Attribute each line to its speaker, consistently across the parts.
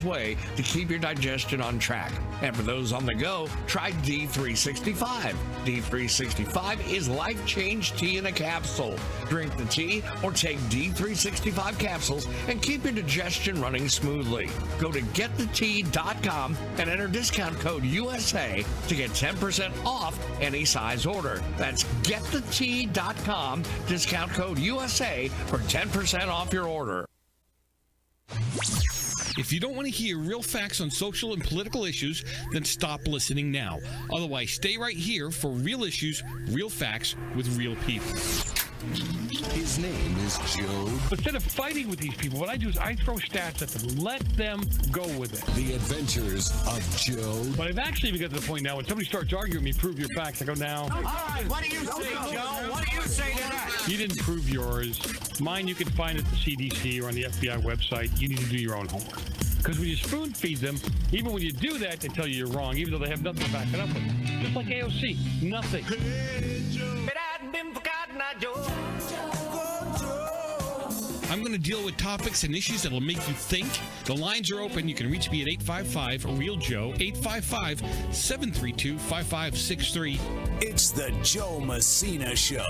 Speaker 1: way to keep your digestion on track. And for those on the go, try D365. D365 is life change tea in a capsule. Drink the tea or take D365 capsules and keep your digestion running smoothly. Go to getthetea.com and enter discount code USA to get 10% off any size order. That's getthetea.com, discount code USA for 10% off your order.
Speaker 2: If you don't want to hear real facts on social and political issues, then stop listening now. Otherwise, stay right here for real issues, real facts with real people.
Speaker 3: His name is Joe.
Speaker 4: Instead of fighting with these people, what I do is I throw stats at them. Let them go with it.
Speaker 3: The Adventures of Joe.
Speaker 4: But I've actually even got to the point now when somebody starts arguing with me, prove your facts. I go, now.
Speaker 5: All right, what do you say, Joe? What do you say to that?
Speaker 4: You didn't prove yours. Mine you can find at the CDC or on the FBI website. You need to do your own homework. Because when you spoon feed them, even when you do that, they tell you you're wrong, even though they have nothing to back it up with. Just like AOC, nothing.
Speaker 2: I'm going to deal with topics and issues that will make you think. The lines are open. You can reach me at 855-REAL-JOE, 855-732-5563.
Speaker 3: It's the Joe Messina Show.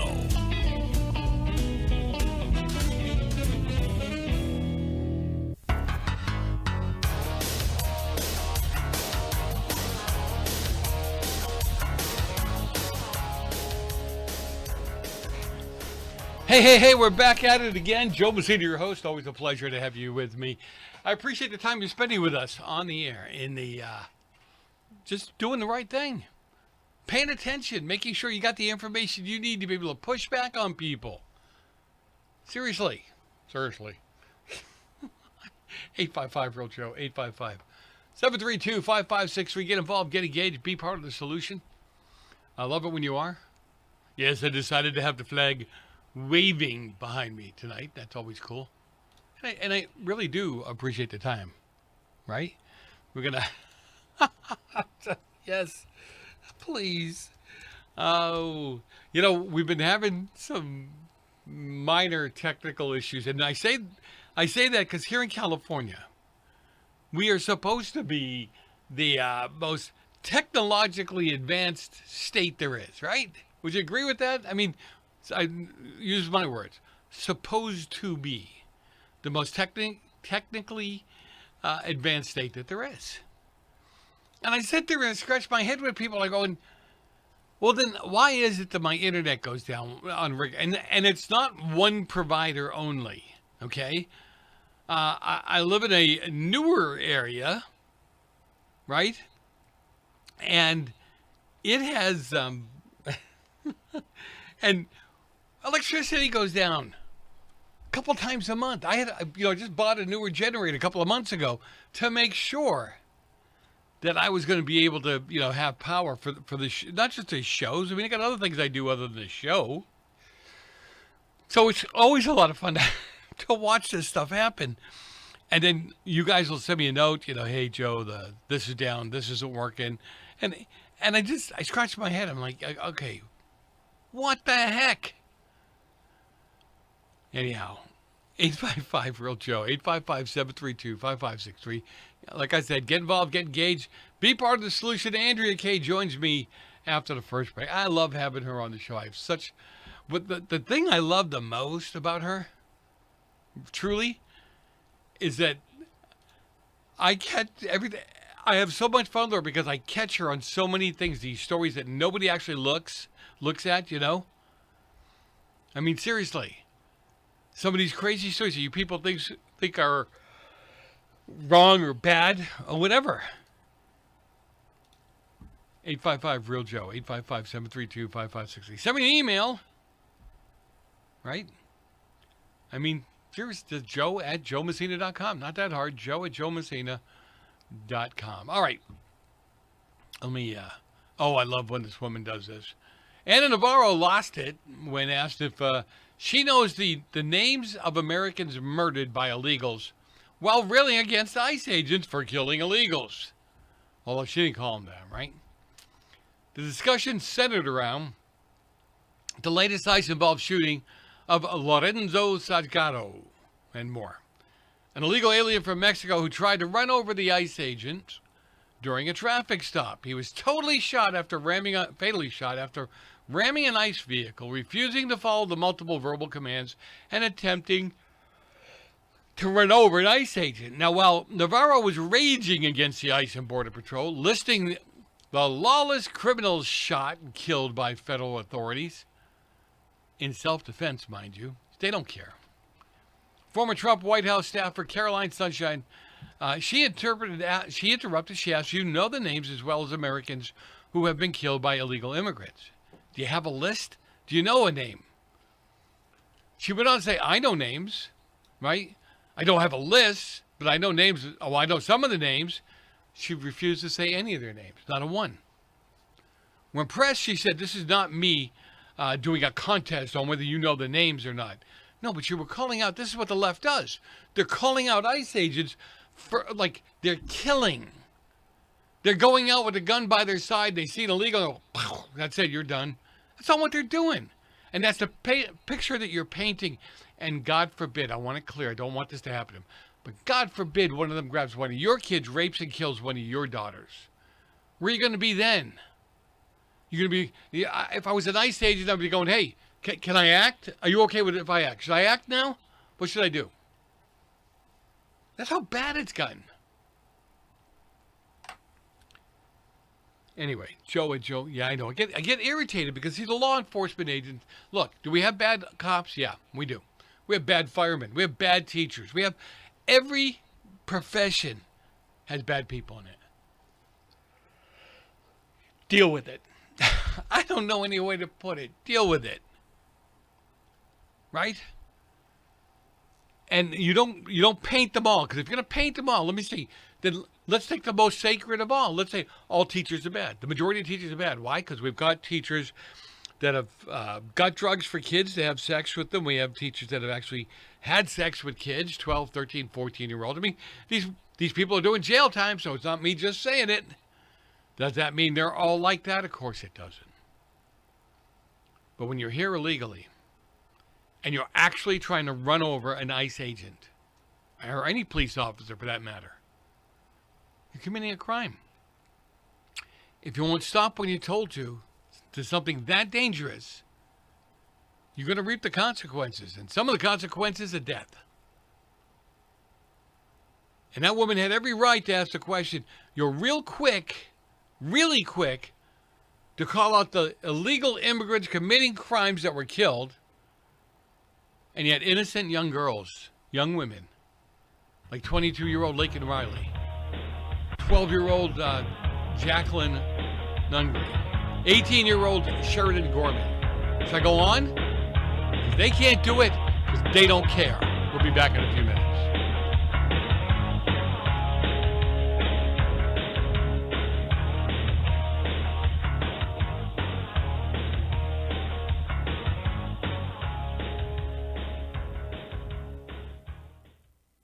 Speaker 6: Hey, we're back at it again. Joe Messina, your host. Always a pleasure to have you with me. I appreciate the time you're spending with us on the air, in the just doing the right thing. Paying attention, making sure you got the information you need to be able to push back on people. Seriously. 855-REAL-JOE, 855-732-5563. Get involved, get engaged, be part of the solution. I love it when you are. Yes, I decided to have the flag waving behind me tonight. That's always cool. And I really do appreciate the time, right? We're going to... Yes, please. Oh, we've been having some minor technical issues. And I say that because here in California, we are supposed to be the most technologically advanced state there is, right? Would you agree with that? I mean, I use my words, supposed to be the most technically advanced state that there is. And I sit there and scratch my head with people. I go, well, then why is it that my internet goes down on and it's not one provider only, okay? I live in a newer area, right? And it has, and electricity goes down a couple times a month. I just bought a newer generator a couple of months ago to make sure that I was going to be able to, have power for the not just the shows. I mean, I got other things I do other than the show. So it's always a lot of fun to watch this stuff happen. And then you guys will send me a note, hey Joe, this is down, this isn't working, and I scratch my head. I'm like, okay, what the heck? Anyhow, 855-REAL-JOE, 855-732-5563. Like I said, get involved, get engaged, be part of the solution. Andrea Kaye joins me after the first break. I love having her on the show. But the thing I love the most about her, truly, is that I catch everything. I have so much fun with her because I catch her on so many things, these stories that nobody actually looks at, I mean, seriously. Some of these crazy stories that you people think are wrong or bad or whatever. 855-REAL-JOE, 855-732-5563. Send me an email, right? I mean, seriously, Joe at joemessina.com. Not that hard. Joe at joemessina.com. All right. Let me, I love when this woman does this. Anna Navarro lost it when asked if she knows the names of Americans murdered by illegals while railing against ICE agents for killing illegals. Although she didn't call them that, right? The discussion centered around the latest ICE-involved shooting of Lorenzo Salgado and more. an illegal alien from Mexico who tried to run over the ICE agent during a traffic stop. He was fatally shot after ramming an ICE vehicle, refusing to follow the multiple verbal commands and attempting to run over an ICE agent. Now, while Navarro was raging against the ICE and Border Patrol, listing the lawless criminals shot and killed by federal authorities, in self-defense, mind you, they don't care. Former Trump White House staffer Caroline Sunshine, she interrupted. She asked, "You know the names as well as Americans who have been killed by illegal immigrants. Do you have a list? Do you know a name?" She went on to say, "I know names, right? I don't have a list, but I know names. Oh, I know some of the names." She refused to say any of their names, not a one. When pressed, she said, "This is not me doing a contest on whether you know the names or not." No, but you were calling out, this is what the left does. They're calling out ICE agents for, like, they're killing. They're going out with a gun by their side. They see an illegal, that's it, you're done. That's not what they're doing. And that's the picture that you're painting. And God forbid, I want it clear, I don't want this to happen to them, but God forbid one of them grabs one of your kids, rapes and kills one of your daughters. Where are you going to be then? You're going to be, if I was an ICE agent, I'd be going, hey, can I act? Are you okay with it if I act? Should I act now? What should I do? That's how bad it's gotten. Anyway, Joe, yeah, I know. I get irritated because he's a law enforcement agent. Look, do we have bad cops? Yeah, we do. We have bad firemen. We have bad teachers. We have every profession has bad people in it. Deal with it. I don't know any way to put it. Deal with it. Right? And you don't paint them all, because if you're going to paint them all, let me see. Then let's take the most sacred of all. Let's say all teachers are bad. The majority of teachers are bad. Why? Because we've got teachers that have got drugs for kids to have sex with them. We have teachers that have actually had sex with kids, 12, 13, 14-year-old. I mean, these people are doing jail time, so it's not me just saying it. Does that mean they're all like that? Of course it doesn't. But when you're here illegally, and you're actually trying to run over an ICE agent, or any police officer for that matter, you're committing a crime. If you won't stop when you're told to something that dangerous, you're going to reap the consequences. And some of the consequences are death. And that woman had every right to ask the question. You're really quick, to call out the illegal immigrants committing crimes that were killed, and yet innocent young girls, young women, like 22-year-old Laken Riley, 12-year-old Jacqueline Nungry, 18-year-old Sheridan Gorman. Should I go on? If they can't do it, because they don't care. We'll be back in a few minutes.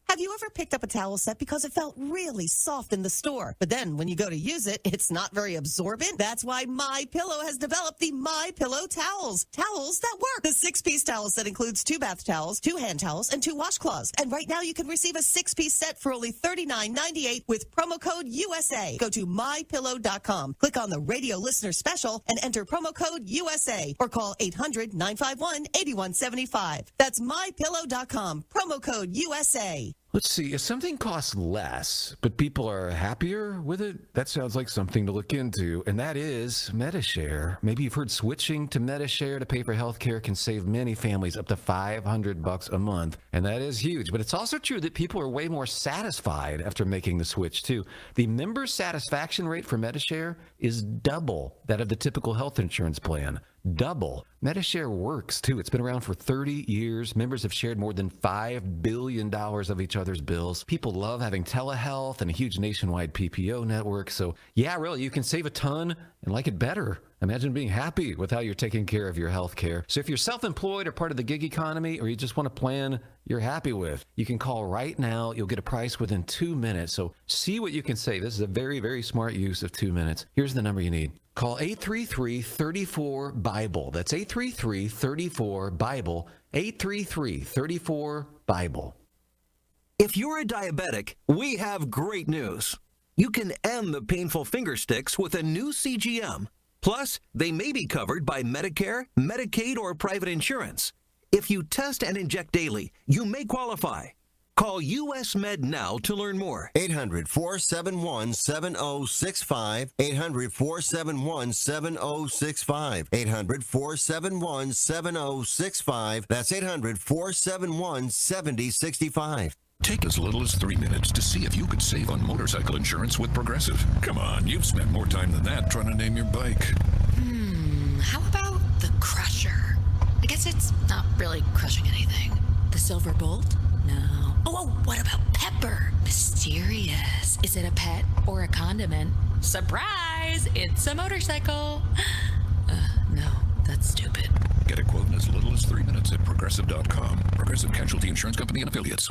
Speaker 7: Have you ever picked up a towel set because it felt really soft in the store, but then when you go to use it, it's not very absorbent? That's why MyPillow has developed the MyPillow towels. Towels that work. The 6-piece towel set includes 2 bath towels, 2 hand towels, and 2 washcloths. And right now you can receive a 6-piece set for only $39.98 with promo code USA. Go to MyPillow.com, click on the radio listener special, and enter promo code USA, or call 800-951-8175. That's MyPillow.com, promo code USA.
Speaker 8: Let's see, if something costs less, but people are happier with it, that sounds like something to look into, and that is MediShare. Maybe you've heard switching to MediShare to pay for healthcare can save many families up to $500 a month, and that is huge. But it's also true that people are way more satisfied after making the switch, too. The member satisfaction rate for MediShare is double that of the typical health insurance plan. Double. MediShare works, too. It's been around for 30 years. Members have shared more than $5 billion of each other's bills. People love having telehealth and a huge nationwide PPO network. So, yeah, really, you can save a ton and like it better. Imagine being happy with how you're taking care of your health care. So if you're self-employed or part of the gig economy, or you just want a plan you're happy with, you can call right now. You'll get a price within 2 minutes. So see what you can save. This is a very, very smart use of 2 minutes. Here's the number you need. Call 833-34-BIBLE. That's 833-34-BIBLE. 833-34-BIBLE.
Speaker 9: If you're a diabetic, we have great news. You can end the painful finger sticks with a new CGM. Plus, they may be covered by Medicare, Medicaid, or private insurance. If you test and inject daily, you may qualify. Call US Med now to learn more.
Speaker 10: 800-471-7065. 800-471-7065. 800-471-7065. That's 800-471-7065.
Speaker 11: Take as little as 3 minutes to see if you could save on motorcycle insurance with Progressive. Come on, you've spent more time than that trying to name your bike.
Speaker 12: How about the Crusher? I guess it's not really crushing anything. The Silver Bolt? No. Oh, what about Pepper? Mysterious. Is it a pet or a condiment? Surprise! It's a motorcycle. No, that's stupid.
Speaker 11: Get a quote in as little as 3 minutes at Progressive.com. Progressive Casualty Insurance Company and Affiliates.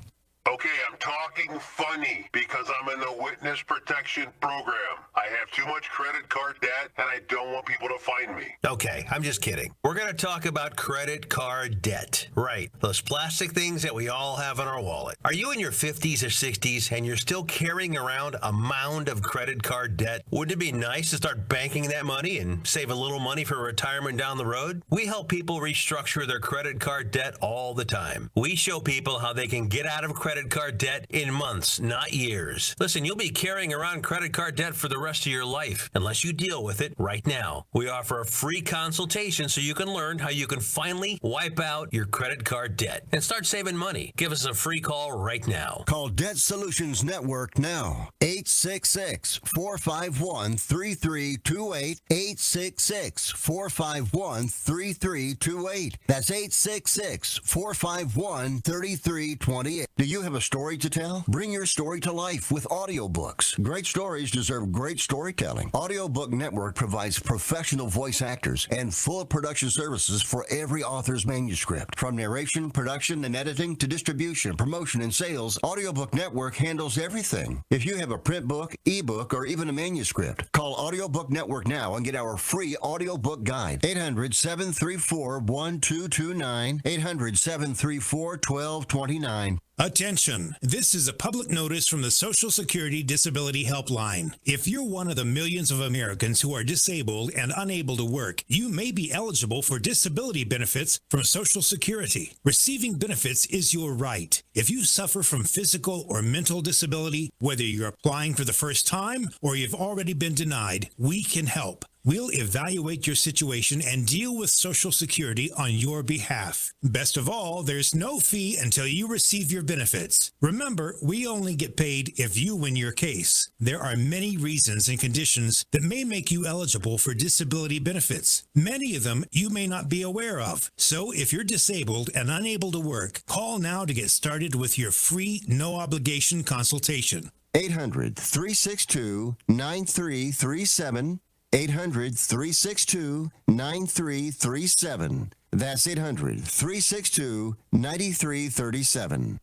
Speaker 13: Okay, I'm talking funny because I'm in the witness protection program. I have too much credit card debt and I don't want people to find me.
Speaker 14: Okay, I'm just kidding. We're going to talk about credit card debt. Right, those plastic things that we all have in our wallet. Are you in your 50s or 60s and you're still carrying around a mound of credit card debt? Wouldn't it be nice to start banking that money and save a little money for retirement down the road? We help people restructure their credit card debt all the time. We show people how they can get out of credit card debt in months, not years. Listen, you'll be carrying around credit card debt for the rest of your life unless you deal with it right now. We offer a free consultation so you can learn how you can finally wipe out your credit card debt and start saving money. Give us a free call right now.
Speaker 10: Call Debt Solutions Network now. 866-451-3328. 866-451-3328. That's 866-451-3328. Do you have a story to tell? Bring your story to life with audiobooks. Great stories deserve great storytelling. Audiobook Network provides professional voice actors and full production services for every author's manuscript. From narration, production, and editing to distribution, promotion, and sales, Audiobook Network handles everything. If you have a print book, ebook, or even a manuscript, call Audiobook Network now and get our free audiobook guide. 800-734-1229. 800-734-1229.
Speaker 15: Attention! This is a public notice from the Social Security Disability Helpline. If you're one of the millions of Americans who are disabled and unable to work, you may be eligible for disability benefits from Social Security. Receiving benefits is your right. If you suffer from physical or mental disability, whether you're applying for the first time or you've already been denied, we can help. We'll evaluate your situation and deal with Social Security on your behalf. Best of all, there's no fee until you receive your benefits. Remember, we only get paid if you win your case. There are many reasons and conditions that may make you eligible for disability benefits. Many of them you may not be aware of. So if you're disabled and unable to work, call now to get started with your free, no-obligation consultation.
Speaker 10: 800-362-9337. 800-362-9337. That's 800-362-9337.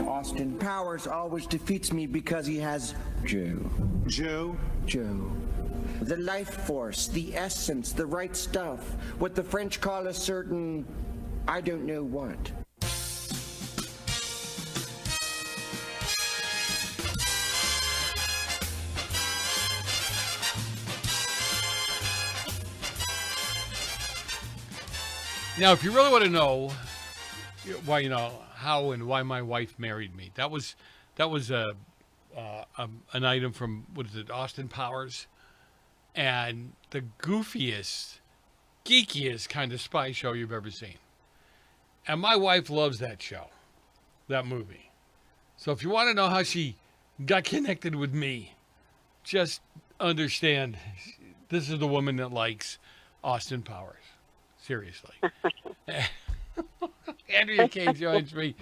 Speaker 16: Austin Powers always defeats me because he has Joe. Joe? Joe. The life force, the essence, the right stuff. What the French call a certain, I don't know what.
Speaker 6: Now, if you really want to know why, how and why my wife married me, that was an item from, what is it, Austin Powers, and the goofiest, geekiest kind of spy show you've ever seen. And my wife loves that show, that movie. So if you want to know how she got connected with me, just understand this is the woman that likes Austin Powers. Seriously. Andrea Kaye joins me.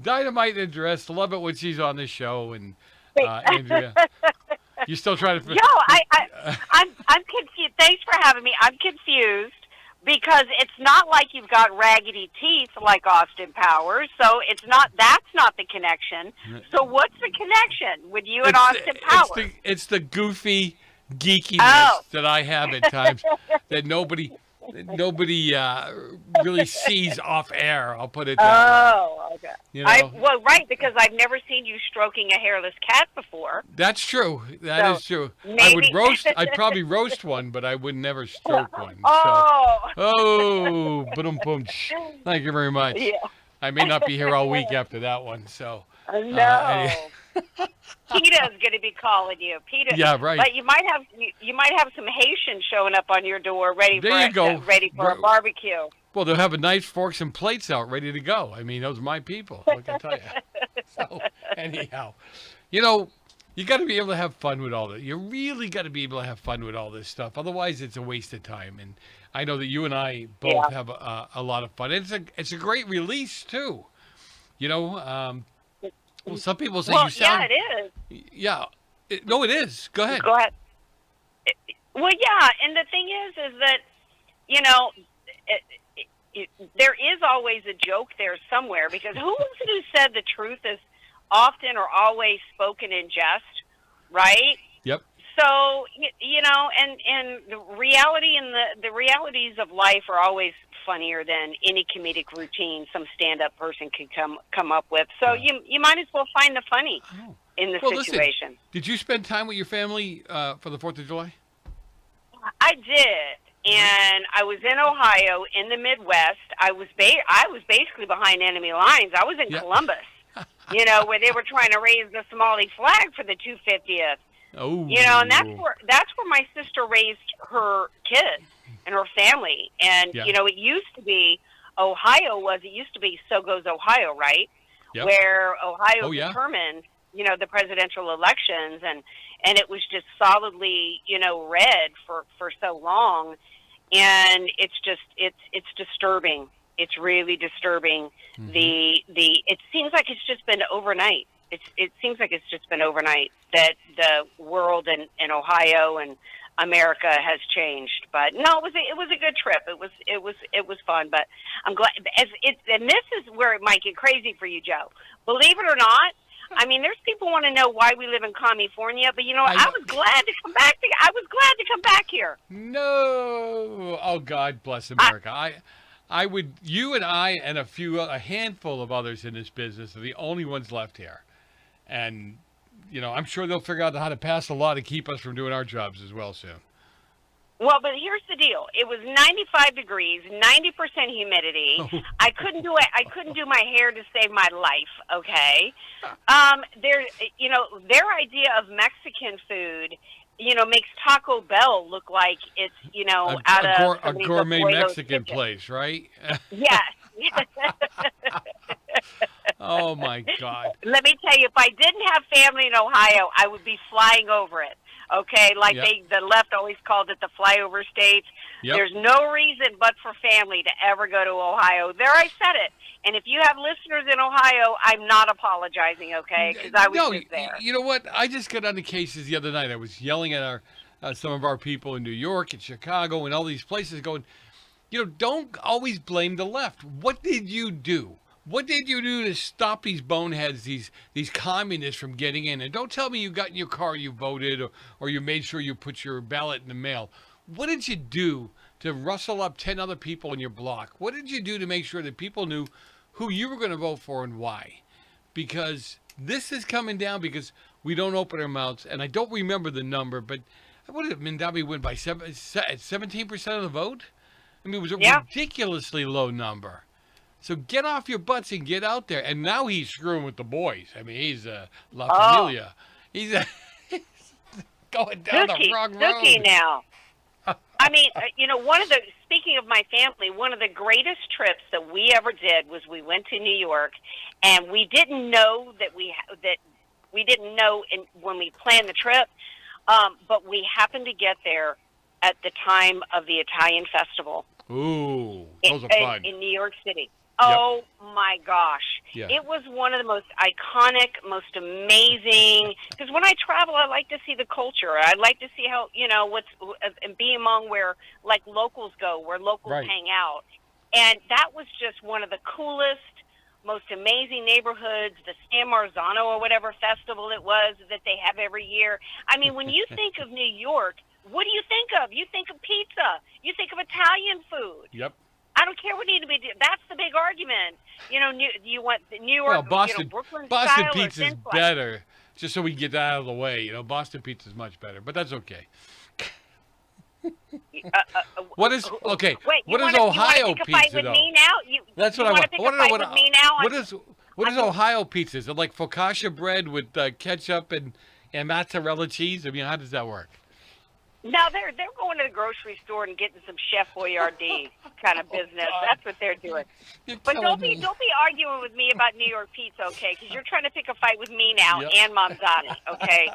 Speaker 6: Dynamite in dress. Love it when she's on the show. And Andrea, you still trying to...
Speaker 17: I'm confused. Thanks for having me. I'm confused because it's not like you've got raggedy teeth like Austin Powers. So that's not the connection. So what's the connection with you and Austin Powers?
Speaker 6: It's the goofy geekiness that I have at times that nobody nobody really sees off air. I'll put it that way.
Speaker 17: Oh, okay.
Speaker 6: You know?
Speaker 17: Well, right, because I've never seen you stroking a hairless cat before.
Speaker 6: That's true. That is true.
Speaker 17: Maybe.
Speaker 6: I'd probably roast one, but I would never stroke one.
Speaker 17: Oh.
Speaker 6: Boom. Thank you very much.
Speaker 17: Yeah.
Speaker 6: I may not be here all week after that one, so.
Speaker 17: No. PETA's going to be calling you. PETA.
Speaker 6: Yeah, right.
Speaker 17: But you might have some Haitians showing up on your door ready
Speaker 6: There you go.
Speaker 17: for a barbecue.
Speaker 6: Well, they'll have a knife, forks, and plates out ready to go. I mean, those are my people. What can I tell you? So, anyhow, you got to be able to have fun with all that. You really got to be able to have fun with all this stuff. Otherwise, it's a waste of time. And I know that you and I both have a lot of fun. It's a great release too. Well, some people say you sound.
Speaker 17: Yeah, it is.
Speaker 6: Yeah, no, it is. Go ahead.
Speaker 17: Go ahead. Well, yeah, and the thing is that there is always a joke there somewhere, because who was it who said the truth is often or always spoken in jest, right?
Speaker 6: Yep.
Speaker 17: So and the reality and the realities of life are always funnier than any comedic routine some stand-up person could come up with. So you might as well find the funny in the situation.
Speaker 6: Listen, did you spend time with your family for the 4th of July?
Speaker 17: I did, and I was in Ohio, in the Midwest. I was basically behind enemy lines. I was in Columbus, where they were trying to raise the Somali flag for the 250th.
Speaker 6: Oh,
Speaker 17: and that's where my sister raised her kids and her family. And it used to be it used to be So Goes Ohio, right?
Speaker 6: Yep.
Speaker 17: Where Ohio determined the presidential elections, and it was just solidly red for so long, and it's disturbing. It's really disturbing.
Speaker 6: Mm-hmm.
Speaker 17: It seems like it's just been overnight. It seems like it's just been overnight that the world and Ohio and America has changed. But no, it was a good trip. It was fun. But I'm glad. And this is where it might get crazy for you, Joe. Believe it or not, I mean, there's people want to know why we live in California, but I was glad to come back. I was glad to come back here.
Speaker 6: No, oh God bless America. I would. You and I and a handful of others in this business are the only ones left here. And, I'm sure they'll figure out how to pass a law to keep us from doing our jobs as well soon.
Speaker 17: Well, but here's the deal. It was 95 degrees, 90% humidity.
Speaker 6: Oh.
Speaker 17: I couldn't do it. I couldn't do my hair to save my life, okay? Their idea of Mexican food, makes Taco Bell look like it's, out of
Speaker 6: a gourmet Mexican
Speaker 17: kitchen.
Speaker 6: place, right?
Speaker 17: Yes.
Speaker 6: Oh, my God.
Speaker 17: Let me tell you, if I didn't have family in Ohio, I would be flying over it. Okay, like the left always called it the flyover states.
Speaker 6: Yep.
Speaker 17: There's no reason but for family to ever go to Ohio. There, I said it. And if you have listeners in Ohio, I'm not apologizing, okay? Because I was just there.
Speaker 6: You know what? I just got on the cases the other night. I was yelling at some of our people in New York and Chicago and all these places going, don't always blame the left. What did you do? What did you do to stop these boneheads, these communists from getting in? And don't tell me you got in your car, you voted, or you made sure you put your ballot in the mail. What did you do to rustle up 10 other people in your block? What did you do to make sure that people knew who you were going to vote for and why? Because this is coming down because we don't open our mouths. And I don't remember the number, but what did Mindavi win by 17% of the vote? I mean, it was a ridiculously low number. So get off your butts and get out there. And now he's screwing with the boys. I mean, he's La Familia. He's going down the wrong road.
Speaker 17: Now. I mean, speaking of my family, one of the greatest trips that we ever did was we went to New York, and we didn't know when we planned the trip, but we happened to get there at the time of the Italian festival.
Speaker 6: Ooh, those are fun.
Speaker 17: In New York City. Oh, my gosh.
Speaker 6: Yeah.
Speaker 17: It was one of the most iconic, most amazing, because when I travel, I like to see the culture. I like to see how, and be among where, like, locals go, where locals hang out. And that was just one of the coolest, most amazing neighborhoods, the San Marzano or whatever festival it was that they have every year. I mean, when you think of New York, What do you think of? You think of pizza. You think of Italian food.
Speaker 6: Yep.
Speaker 17: I don't care what need to be. That's the big argument. You want New York,
Speaker 6: Well, Boston
Speaker 17: Brooklyn
Speaker 6: Boston
Speaker 17: style
Speaker 6: pizza
Speaker 17: or
Speaker 6: is
Speaker 17: thin slice?
Speaker 6: better. Just so we get that out of the way, Boston pizza is much better, but that's okay. What is okay?
Speaker 17: Wait,
Speaker 6: what is
Speaker 17: you
Speaker 6: Ohio
Speaker 17: wanna pick a fight
Speaker 6: pizza
Speaker 17: with
Speaker 6: though?
Speaker 17: me now?
Speaker 6: That's what
Speaker 17: you
Speaker 6: I want.
Speaker 17: Pick a fight with me now?
Speaker 6: What is Ohio pizza? Is it like focaccia bread with ketchup and mozzarella cheese? I mean, how does that work?
Speaker 17: No, they're going to the grocery store and getting some Chef Boyardee kind of business. That's what they're doing. But don't be arguing with me about New York pizza, okay? Because you're trying to pick a fight with me now and Manzani, okay?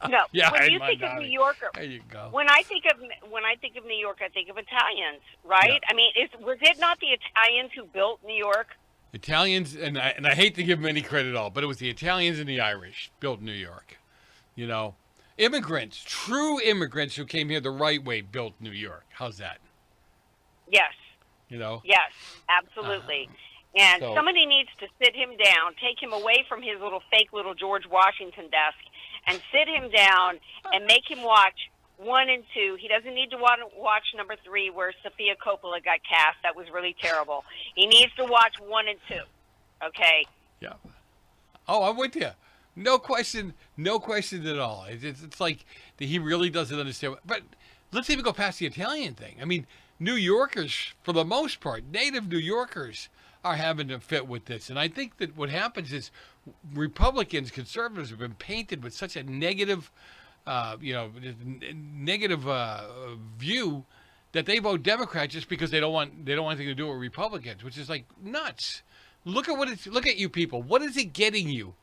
Speaker 17: No.
Speaker 6: Yeah,
Speaker 17: when you
Speaker 6: and
Speaker 17: think of
Speaker 6: Manzani.
Speaker 17: New Yorker,
Speaker 6: There you go.
Speaker 17: when I think of New York, I think of Italians, right?
Speaker 6: Yeah.
Speaker 17: I mean, was it not the Italians who built New York?
Speaker 6: Italians, and I hate to give them any credit at all, but it was the Italians and the Irish built New York. Immigrants, true immigrants who came here the right way built New York. How's that?
Speaker 17: Yes. Yes, absolutely. And
Speaker 6: so-
Speaker 17: somebody needs to sit him down, take him away from his fake little George Washington desk, and sit him down and make him watch 1 and 2. He doesn't need to watch number 3 where Sofia Coppola got cast. That was really terrible. He needs to watch 1 and 2. Okay?
Speaker 6: Yeah. Oh, I'm with you. No question at all. It's like he really doesn't understand. But let's even go past the Italian thing. I mean, New Yorkers, for the most part, native New Yorkers are having to fit with this. And I think that what happens is Republicans, conservatives have been painted with such a negative, view that they vote Democrat just because they don't want anything to do with Republicans, which is like nuts. Look at you people. What is it getting you?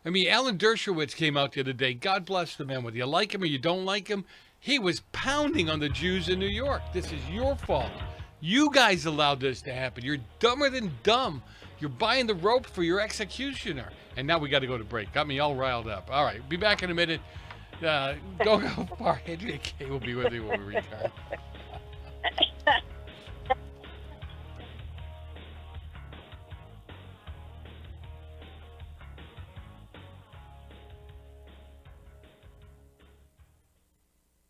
Speaker 6: I mean, Alan Dershowitz came out the other day. God bless the man. Whether you like him or you don't like him, he was pounding on the Jews in New York. This is your fault. You guys allowed this to happen. You're dumber than dumb. You're buying the rope for your executioner. And now we got to go to break. Got me all riled up. All right, be back in a minute. Don't go far. Andrea Kaye will be with you when we return.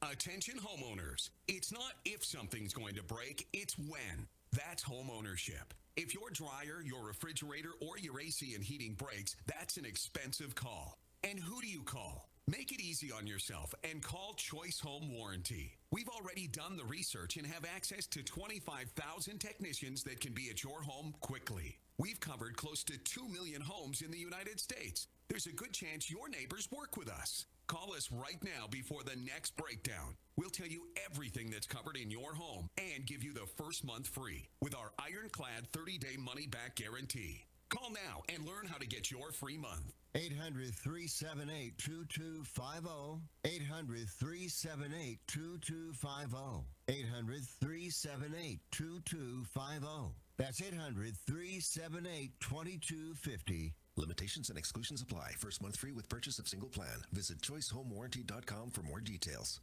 Speaker 18: Attention homeowners. It's not if something's going to break, it's when. That's home ownership. If your dryer, your refrigerator, or your AC and heating breaks, that's an expensive call. And who do you call? Make it easy on yourself and call Choice Home Warranty. We've already done the research and have access to 25,000 technicians that can be at your home quickly. We've covered close to 2 million homes in the United States. There's a good chance your neighbors work with us. Call us right now before the next breakdown. We'll tell you everything that's covered in your home and give you the first month free with our ironclad 30-day money-back guarantee. Call now and learn how to get your free month.
Speaker 10: 800-378-2250. 800-378-2250. 800-378-2250. That's 800-378-2250.
Speaker 19: Limitations and exclusions apply. First month free with purchase of single plan. Visit choicehomewarranty.com for more details.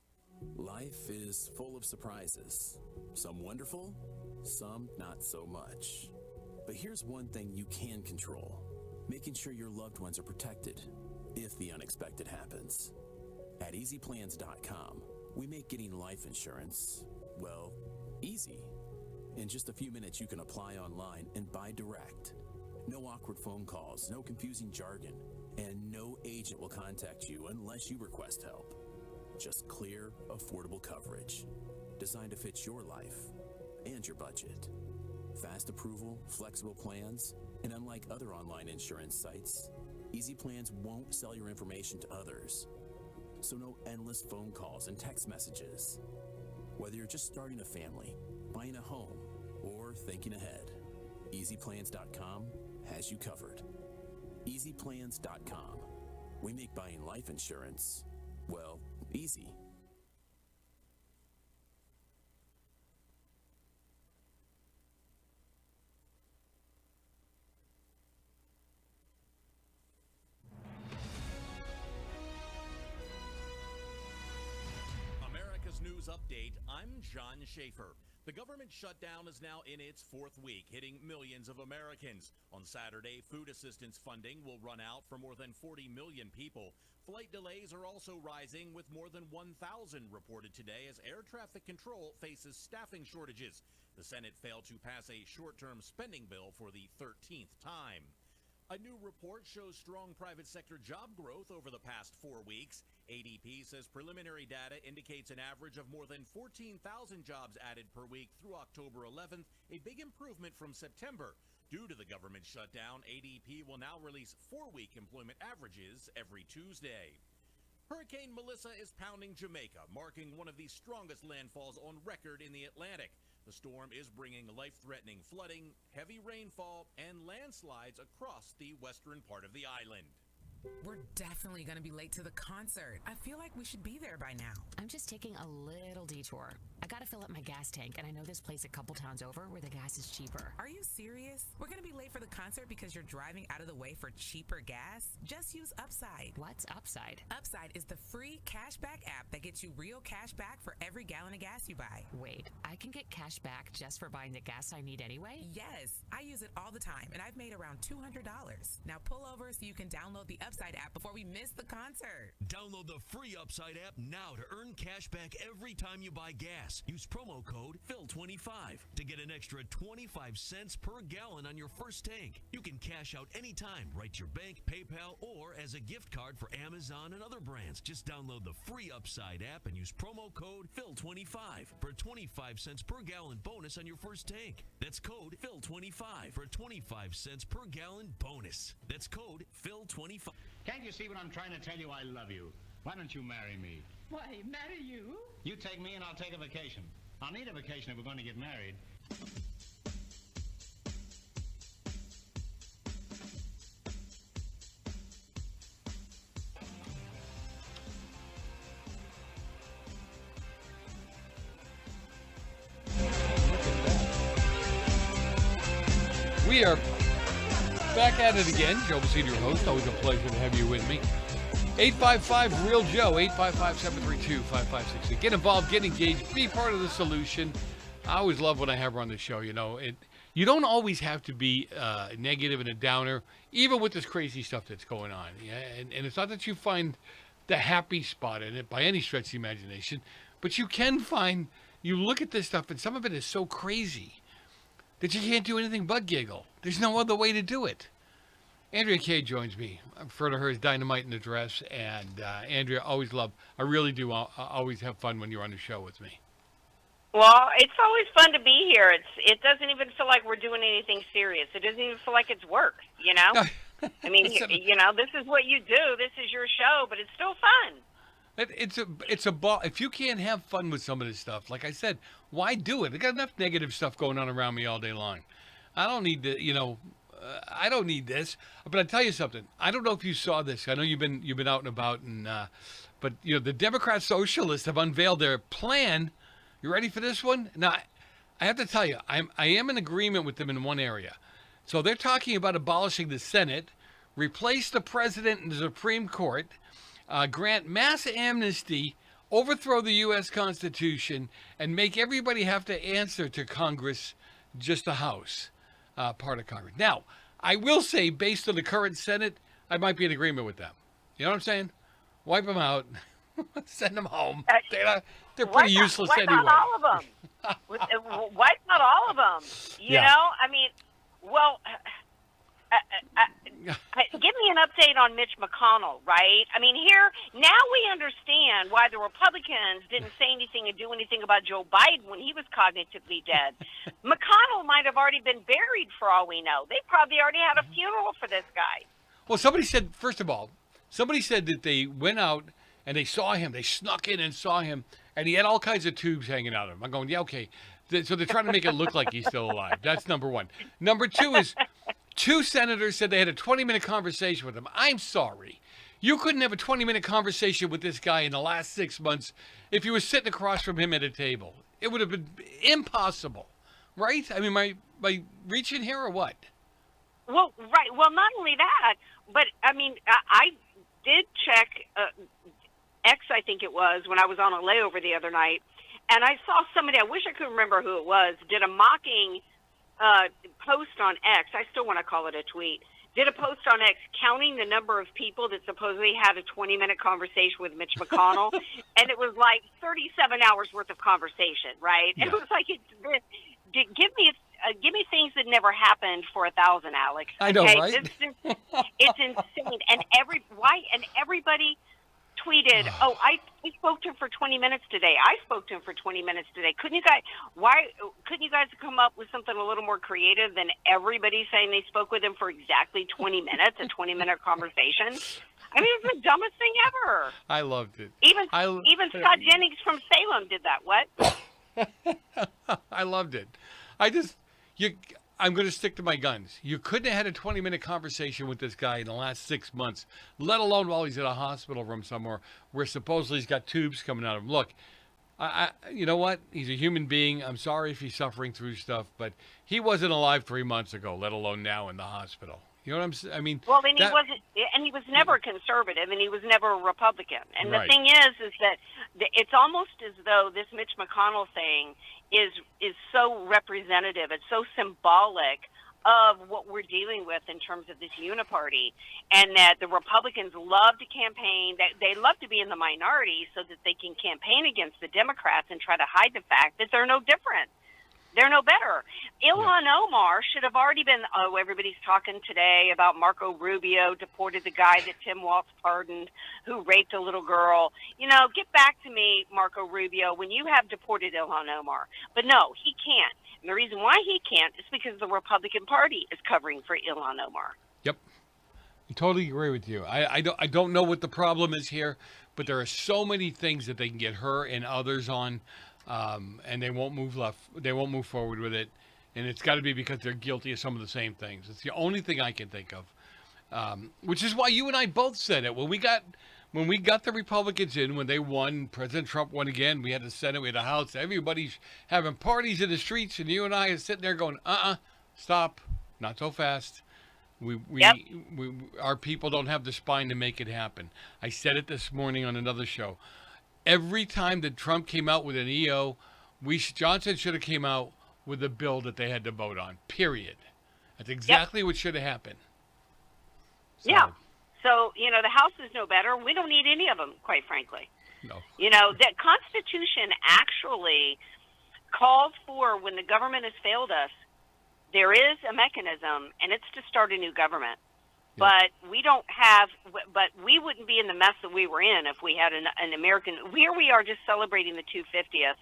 Speaker 20: Life is full of surprises. Some wonderful, some not so much. But here's one thing you can control. Making sure your loved ones are protected if the unexpected happens. At easyplans.com, we make getting life insurance, well, easy. In just a few minutes, you can apply online and buy direct. No awkward phone calls, no confusing jargon, and no agent will contact you unless you request help. Just clear, affordable coverage, designed to fit your life and your budget. Fast approval, flexible plans, and unlike other online insurance sites, Easy Plans won't sell your information to others. So no endless phone calls and text messages. Whether you're just starting a family, buying a home, or thinking ahead, EasyPlans.com has you covered. EasyPlans.com. We make buying life insurance, well, easy.
Speaker 21: America's News Update, I'm John Schaefer. The government shutdown is now in its fourth week, hitting millions of Americans. On Saturday, food assistance funding will run out for more than 40 million people. Flight delays are also rising, with more than 1,000 reported today as air traffic control faces staffing shortages. The Senate failed to pass a short-term spending bill for the 13th time. A new report shows strong private sector job growth over the past 4 weeks. ADP says preliminary data indicates an average of more than 14,000 jobs added per week through October 11th, a big improvement from September. Due to the government shutdown, ADP will now release 4-week employment averages every Tuesday. Hurricane Melissa is pounding Jamaica, marking one of the strongest landfalls on record in the Atlantic. The storm is bringing life-threatening flooding, heavy rainfall, and landslides across the western part of the island.
Speaker 22: We're definitely going to be late to the concert. I feel like we should be there by now.
Speaker 23: I'm just taking a little detour. I gotta fill up my gas tank, and I know this place a couple towns over where the gas is cheaper.
Speaker 22: Are you serious? We're going to be late for the concert because you're driving out of the way for cheaper gas? Just use Upside.
Speaker 23: What's Upside?
Speaker 22: Upside is the free cashback app that gets you real cash back for every gallon of gas you buy.
Speaker 23: Wait, I can get cash back just for buying the gas I need anyway?
Speaker 22: Yes, I use it all the time, and I've made around $200. Now pull over so you can download the Upside app before we miss the concert.
Speaker 24: Download the free Upside app now to earn cash back every time you buy gas. Use promo code PHIL25 to get an extra 25 cents per gallon on your first tank. You can cash out anytime, right to your bank, PayPal, or as a gift card for Amazon and other brands. Just download the free Upside app and use promo code PHIL25 for a 25 cents per gallon bonus on your first tank. That's code PHIL25 for a 25 cents per gallon bonus. That's code PHIL25.
Speaker 5: Can't you see what I'm trying to tell you? I love you. Why don't you marry me?
Speaker 25: Why, marry you?
Speaker 5: You take me and I'll take a vacation. I'll need a vacation if we're going to get married.
Speaker 6: We are back at it again. Joe Messina, your host. Always a pleasure to have you with me. 855-REAL-JOE, 855-732-5568. Get involved, get engaged, be part of the solution. I always love when I have her on the show. You know, you don't always have to be negative and a downer, even with this crazy stuff that's going on. Yeah? And it's not that you find the happy spot in it by any stretch of the imagination, but you can find, you look at this stuff, and some of it is so crazy that you can't do anything but giggle. There's no other way to do it. Andrea Kaye joins me. I refer to her as Dynamite in the Dress. And Andrea, I really do always have fun when you're on the show with me.
Speaker 17: Well, it's always fun to be here. It doesn't even feel like we're doing anything serious. It doesn't even feel like it's work, you know? I mean, you know, this is what you do. This is your show, but it's still fun.
Speaker 6: It's a ball. If you can't have fun with some of this stuff, like I said, why do it? I got enough negative stuff going on around me all day long. I don't need to, you know, I don't need this. But I'll tell you something. I don't know if you saw this. I know you've been out and about, but you know, the Democrat Socialists have unveiled their plan. You ready for this one? Now, I have to tell you, I am in agreement with them in one area. So they're talking about abolishing the Senate, replace the president and the Supreme Court, grant mass amnesty, overthrow the U.S. Constitution, and make everybody have to answer to Congress, just the House, part of Congress. Now, I will say, based on the current Senate, I might be in agreement with them. You know what I'm saying? Wipe them out. Send them home. They're pretty useless anyway.
Speaker 17: Wipe out all of them. Wipe out all of them. You know? I mean, well... give me an update on Mitch McConnell, right? I mean, now we understand why the Republicans didn't say anything and do anything about Joe Biden when he was cognitively dead. McConnell might have already been buried for all we know. They probably already had a funeral for this guy.
Speaker 6: Well, somebody said that they went out and they saw him. They snuck in and saw him, and he had all kinds of tubes hanging out of him. I'm going, yeah, okay. So they're trying to make it look like he's still alive. That's number one. Number two is... 2 senators said they had a 20-minute conversation with him. I'm sorry. You couldn't have a 20-minute conversation with this guy in the last 6 months if you were sitting across from him at a table. It would have been impossible, right? I mean, am I reaching here or what?
Speaker 17: Well, right. Well, not only that, but, I mean, I did check X, I think it was, when I was on a layover the other night, and I saw somebody, I wish I could remember who it was, did a mocking post on X. I still want to call it a tweet. Did a post on X counting the number of people that supposedly had a 20-minute conversation with Mitch McConnell, and it was like 37 hours worth of conversation, right? Yeah. It was like, give me things that never happened for 1,000, Alex.
Speaker 6: I know,
Speaker 17: okay?
Speaker 6: right?
Speaker 17: It's insane, and everybody tweeted, "Oh, I spoke to him for 20 minutes today. I spoke to him for 20 minutes today." Couldn't you guys come up with something a little more creative than everybody saying they spoke with him for exactly 20 minutes, a 20-minute conversation? I mean, it's the dumbest thing ever.
Speaker 6: I loved it.
Speaker 17: Even Scott Jennings from Salem did that. What?
Speaker 6: I loved it. I'm going to stick to my guns. You couldn't have had a 20-minute conversation with this guy in the last 6 months, let alone while he's in a hospital room somewhere where supposedly he's got tubes coming out of him. Look, you know what? He's a human being. I'm sorry if he's suffering through stuff, but he wasn't alive 3 months ago, let alone now in the hospital. You know what I'm saying? I mean,
Speaker 17: well, then he was never conservative, and he was never a Republican. And the thing is that it's almost as though this Mitch McConnell thing is so representative. It's so symbolic of what we're dealing with in terms of this uniparty, and that the Republicans love to campaign. They love to be in the minority so that they can campaign against the Democrats and try to hide the fact that they're no different. They're no better. Ilhan Omar should have already been, everybody's talking today about Marco Rubio deported the guy that Tim Walz pardoned who raped a little girl. You know, get back to me, Marco Rubio, when you have deported Ilhan Omar. But no, he can't. And the reason why he can't is because the Republican Party is covering for Ilhan Omar.
Speaker 6: Yep. I totally agree with you. I don't know what the problem is here, but there are so many things that they can get her and others on. And they won't move left. They won't move forward with it, and it's got to be because they're guilty of some of the same things. It's the only thing I can think of, which is why you and I both said it when we got the Republicans in, when they won. President Trump won again. We had the Senate, we had the House. Everybody's having parties in the streets, and you and I are sitting there going, stop, not so fast. Our people don't have the spine to make it happen. I said it this morning on another show. Every time that Trump came out with an EO, Johnson should have came out with a bill that they had to vote on, period. That's exactly what should have happened. So.
Speaker 17: Yeah. So, the House is no better. We don't need any of them, quite frankly.
Speaker 6: No.
Speaker 17: The Constitution actually calls for, when the government has failed us, there is a mechanism, and it's to start a new government. But we don't have, but we wouldn't be in the mess that we were in if we had an American. Here we are just celebrating the 250th.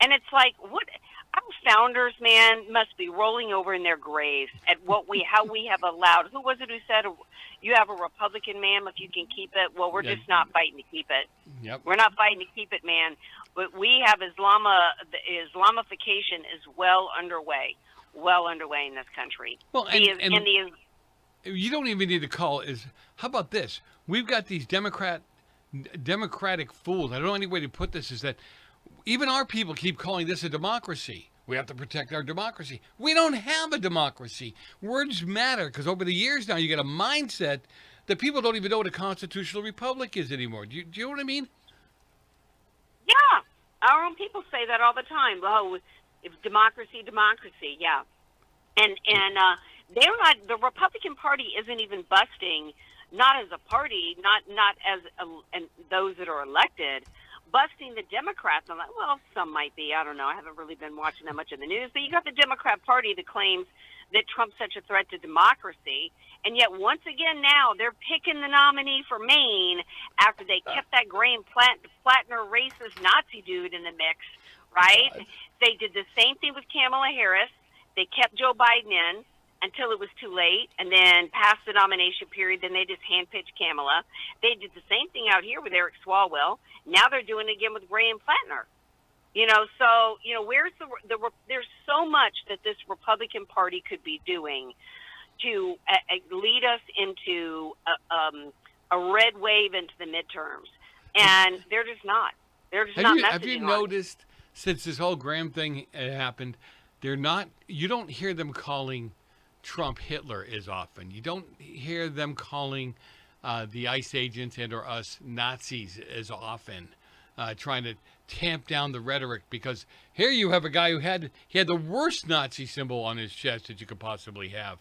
Speaker 17: And it's like, our founders, man, must be rolling over in their graves at how we have allowed. Who was it who said, you have a Republican, ma'am, if you can keep it? Well, we're just not fighting to keep it.
Speaker 6: Yep.
Speaker 17: We're not fighting to keep it, man. But we have the Islamification is well underway in this country.
Speaker 6: Well, you don't even need to call it. How about this? We've got these democratic fools. I don't know any way to put this, is that even our people keep calling this a democracy. We have to protect our democracy. We don't have a democracy. Words matter, because over the years now you get a mindset that people don't even know what a constitutional republic is anymore. Do you know what I mean?
Speaker 17: Yeah. Our own people say that all the time. Oh, it's democracy, yeah. And they're not. The Republican Party isn't even busting, not as a party, not as and those that are elected, busting the Democrats. I'm like, well, some might be. I don't know. I haven't really been watching that much of the news. But you got the Democrat Party that claims that Trump's such a threat to democracy, and yet once again now they're picking the nominee for Maine after they kept that Graham Plattner racist Nazi dude in the mix, right? God. They did the same thing with Kamala Harris. They kept Joe Biden in until it was too late, and then past the nomination period, then they just handpicked Kamala. They did the same thing out here with Eric Swalwell. Now they're doing it again with Graham Plattner. So where's there's so much that this Republican Party could be doing to lead us into a red wave into the midterms, and they're just not. They're just not messaging.
Speaker 6: Have you noticed since this whole Graham thing happened, you don't hear them calling Trump Hitler as often. You don't hear them calling the ICE agents and or us Nazis as often. trying to tamp down the rhetoric, because here you have a guy who had the worst Nazi symbol on his chest that you could possibly have.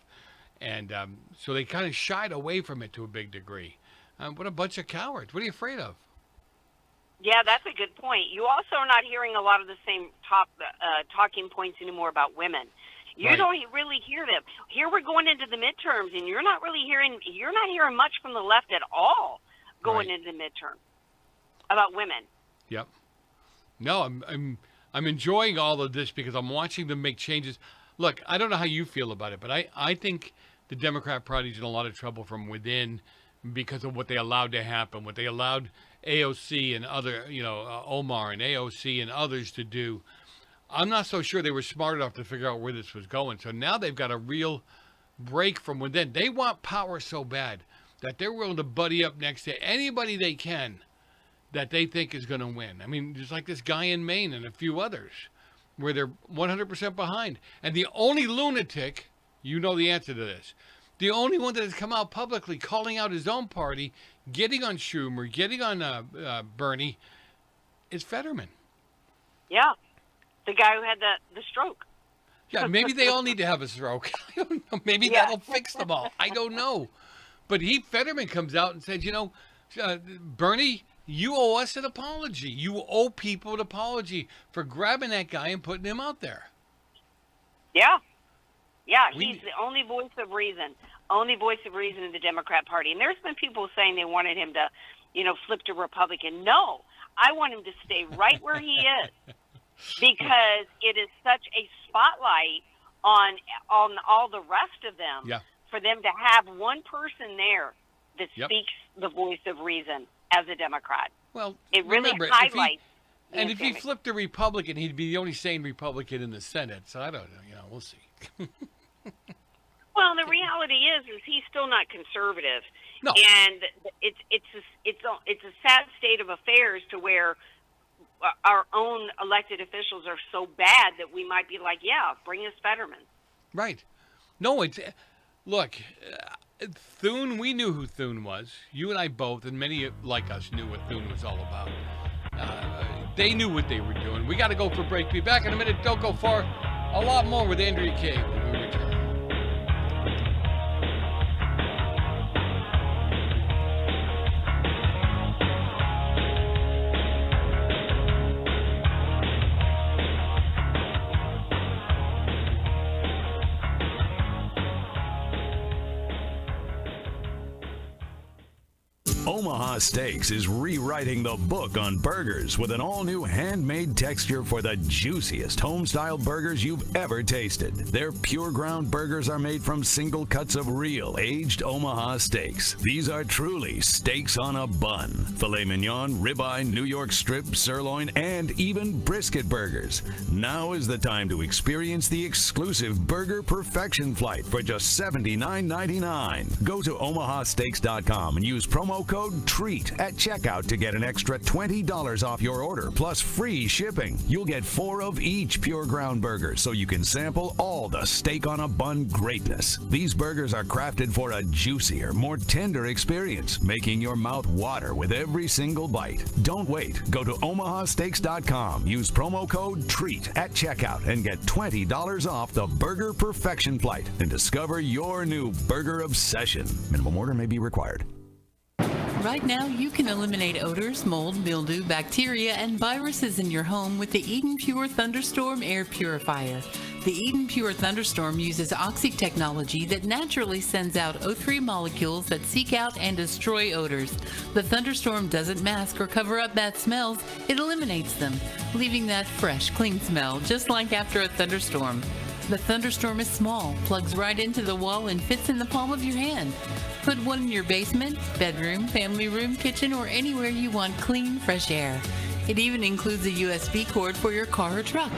Speaker 6: And so they kind of shied away from it to a big degree. What a bunch of cowards. What are you afraid of?
Speaker 17: Yeah, that's a good point. You also are not hearing a lot of the same talking points anymore about women. You don't really hear them. Here we're going into the midterms, and you're not hearing much from the left at all going into the midterm about women.
Speaker 6: Yep. No, I'm enjoying all of this because I'm watching them make changes. Look, I don't know how you feel about it, but I think the Democrat Party's in a lot of trouble from within because of what they allowed to happen, what they allowed AOC and other, Omar and AOC and others to do. I'm not so sure they were smart enough to figure out where this was going. So now they've got a real break from within. They want power so bad that they're willing to buddy up next to anybody they can that they think is going to win. I mean, just like this guy in Maine and a few others where they're 100% behind. And the only lunatic, you know the answer to this, the only one that has come out publicly calling out his own party, getting on Schumer, getting on Bernie, is Fetterman.
Speaker 17: Yeah. The guy who had the stroke.
Speaker 6: Yeah, maybe they all need to have a stroke. I don't know. Maybe that'll fix them all. I don't know. But Fetterman comes out and says, Bernie, you owe us an apology. You owe people an apology for grabbing that guy and putting him out there.
Speaker 17: Yeah. Yeah, he's the only voice of reason. Only voice of reason in the Democrat Party. And there's been people saying they wanted him to, flip to Republican. No, I want him to stay right where he is. Because it is such a spotlight on all the rest of them. Yeah. For them to have one person there that speaks the voice of reason as a Democrat.
Speaker 6: Well,
Speaker 17: it really highlights.
Speaker 6: If he flipped to Republican, he'd be the only sane Republican in the Senate. So I don't know. We'll see.
Speaker 17: Well, the reality is he's still not conservative. No. And it's a sad state of affairs to where our own elected officials are so bad that we might be like, yeah, bring us Fetterman.
Speaker 6: Right. No, look, Thune, we knew who Thune was. You and I both, and many like us knew what Thune was all about. They knew what they were doing. We got to go for a break. Be back in a minute. Don't go far. A lot more with Andrea Kaye when we return.
Speaker 1: Omaha Steaks is rewriting the book on burgers with an all-new handmade texture for the juiciest home-style burgers you've ever tasted. Their pure ground burgers are made from single cuts of real aged Omaha steaks. These are truly steaks on a bun. Filet mignon, ribeye, New York strip, sirloin, and even brisket burgers. Now is the time to experience the exclusive Burger Perfection Flight for just $79.99. Go to omahasteaks.com and use promo code TREAT at checkout to get an extra $20 off your order, plus free shipping. You'll get 4 of each pure ground burger, so you can sample all the steak on a bun greatness. These burgers are crafted for a juicier, more tender experience, making your mouth water with every single bite. Don't wait. Go to omahasteaks.com, use promo code TREAT at checkout, and get $20 off the Burger Perfection Flight and discover your new burger obsession. Minimum order may be required.
Speaker 2: Right now, you can eliminate odors, mold, mildew, bacteria, and viruses in your home with the Eden Pure Thunderstorm Air Purifier. The Eden Pure Thunderstorm uses oxy technology that naturally sends out O3 molecules that seek out and destroy odors. The Thunderstorm doesn't mask or cover up bad smells, it eliminates them, leaving that fresh, clean smell, just like after a thunderstorm. The Thunderstorm is small, plugs right into the wall, and fits in the palm of your hand. Put one in your basement, bedroom, family room, kitchen, or anywhere you want clean, fresh air. It even includes a USB cord for your car or truck.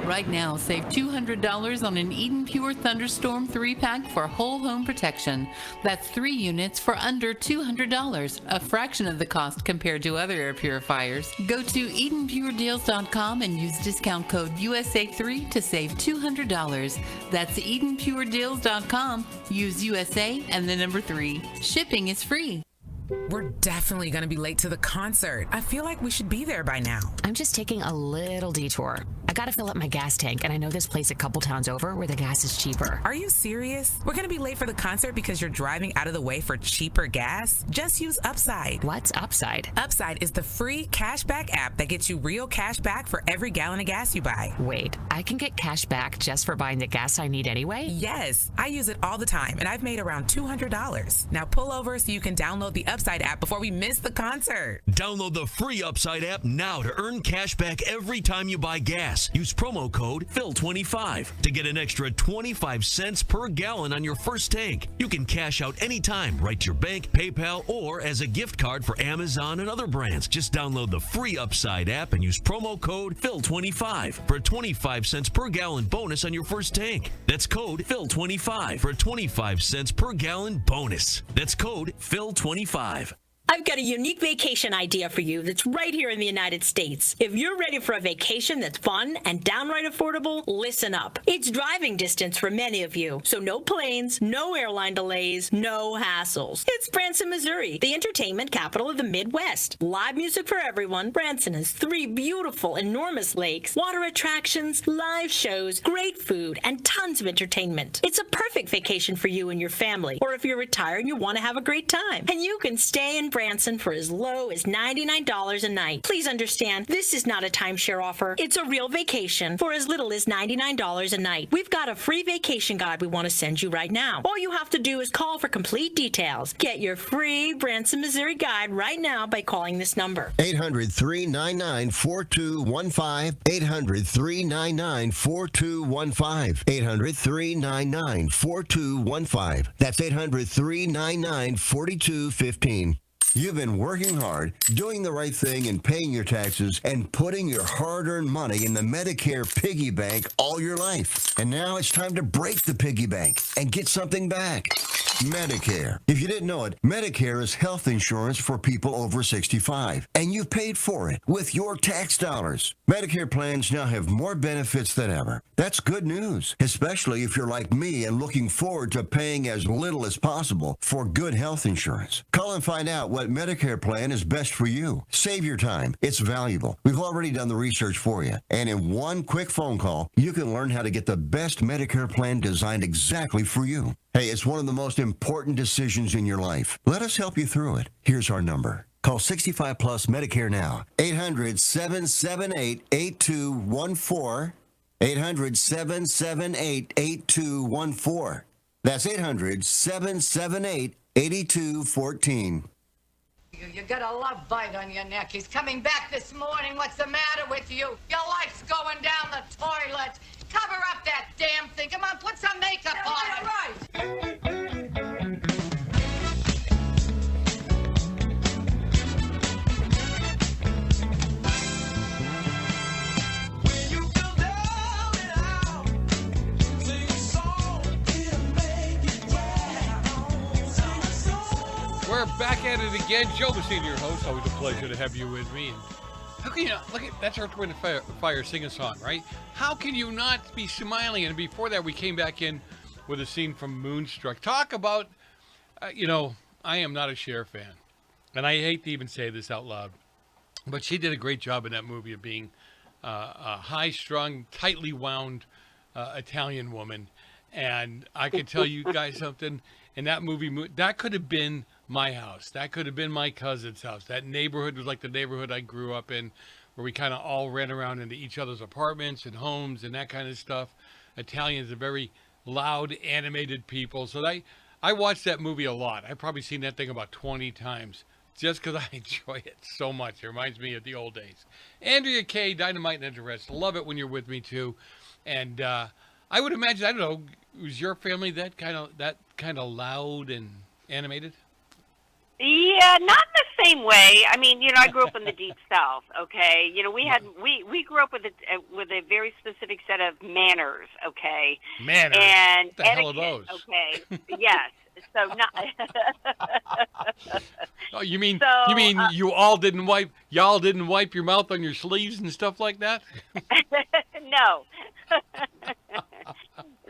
Speaker 2: Right now, save $200 on an Eden Pure Thunderstorm 3-pack for whole home protection. That's 3 units for under $200, a fraction of the cost compared to other air purifiers. Go to EdenPureDeals.com and use discount code USA3 to save $200. That's EdenPureDeals.com. Use USA and the number 3. Shipping is free.
Speaker 22: We're definitely going to be late to the concert. I feel like we should be there by now.
Speaker 23: I'm just taking a little detour. I gotta fill up my gas tank, and I know this place a couple towns over where the gas is cheaper.
Speaker 22: Are you serious? We're going to be late for the concert because you're driving out of the way for cheaper gas? Just use Upside.
Speaker 23: What's Upside?
Speaker 22: Upside is the free cashback app that gets you real cash back for every gallon of gas you buy.
Speaker 23: Wait, I can get cash back just for buying the gas I need anyway?
Speaker 22: Yes, I use it all the time, and I've made around $200. Now pull over so you can download the Upside app before we miss the concert.
Speaker 24: Download the free Upside app now to earn cash back every time you buy gas. Use promo code PHIL25 to get an extra 25 cents per gallon on your first tank. You can cash out anytime, right to your bank, PayPal, or as a gift card for Amazon and other brands. Just download the free Upside app and use promo code PHIL25 for a 25 cents per gallon bonus on your first tank. That's code PHIL25 for a 25 cents per gallon bonus. That's code PHIL25.
Speaker 3: I've got a unique vacation idea for you that's right here in the United States. If you're ready for a vacation that's fun and downright affordable, listen up. It's driving distance for many of you, so no planes, no airline delays, no hassles. It's Branson, Missouri, the entertainment capital of the Midwest. Live music for everyone. Branson has 3 beautiful, enormous lakes, water attractions, live shows, great food, and tons of entertainment. It's a perfect vacation for you and your family, or if you're retired and you want to have a great time. And you can stay in Branson for as low as $99 a night. Please understand, this is not a timeshare offer. It's a real vacation for as little as $99 a night. We've got a free vacation guide we want to send you right now. All you have to do is call for complete details. Get your free Branson, Missouri guide right now by calling this number.
Speaker 10: 800-399-4215. 800-399-4215. 800-399-4215. That's 800-399-4215. You've been working hard, doing the right thing and paying your taxes and putting your hard-earned money in the Medicare piggy bank all your life. And now it's time to break the piggy bank and get something back. Medicare. If you didn't know it, Medicare is health insurance for people over 65, and you've paid for it with your tax dollars. Medicare plans now have more benefits than ever. That's good news, especially if you're like me and looking forward to paying as little as possible for good health insurance. Call and find out what Medicare plan is best for you. Save your time. It's valuable. We've already done the research for you, and in one quick phone call, you can learn how to get the best Medicare plan designed exactly for you. Hey, it's one of the most important decisions in your life. Let us help you through it. Here's our number. Call 65 Plus Medicare now. 800-778-8214. 800-778-8214. That's 800-778-8214.
Speaker 4: You got a love bite on your neck. He's coming back this morning. What's the matter with you? Your life's going down the toilet. Cover up that damn thing. Come on, put some makeup on it. Right.
Speaker 6: We're back at it again. Joe Messina, your host. Always a pleasure to have you with me. And how can you look at that's Earth, Wind, and Fire sing a song, right? How can you not be smiling? And before that, we came back in with a scene from Moonstruck. Talk about, I am not a Cher fan, and I hate to even say this out loud, but she did a great job in that movie of being a high-strung, tightly wound Italian woman. And I can tell you guys something. In that movie, that could have been my house. That could have been my cousin's house. That neighborhood was like the neighborhood I grew up in, where we kind of all ran around into each other's apartments and homes and that kind of stuff. Italians are very loud, animated people. So I watched that movie a lot. I've probably seen that thing about 20 times just because I enjoy it so much. It reminds me of the old days. Andrea Kaye, Dynamite and Interest. Love it when you're with me, too. And I would imagine, I don't know, was your family that kind of loud and animated?
Speaker 17: Yeah, not in the same way. I mean, I grew up in the deep South. Okay, we grew up with a very specific set of manners. Okay,
Speaker 6: manners.
Speaker 17: And
Speaker 6: what the hell are those?
Speaker 17: Okay, yes. So not.
Speaker 6: Oh, you mean y'all didn't wipe your mouth on your sleeves and stuff like that?
Speaker 17: No.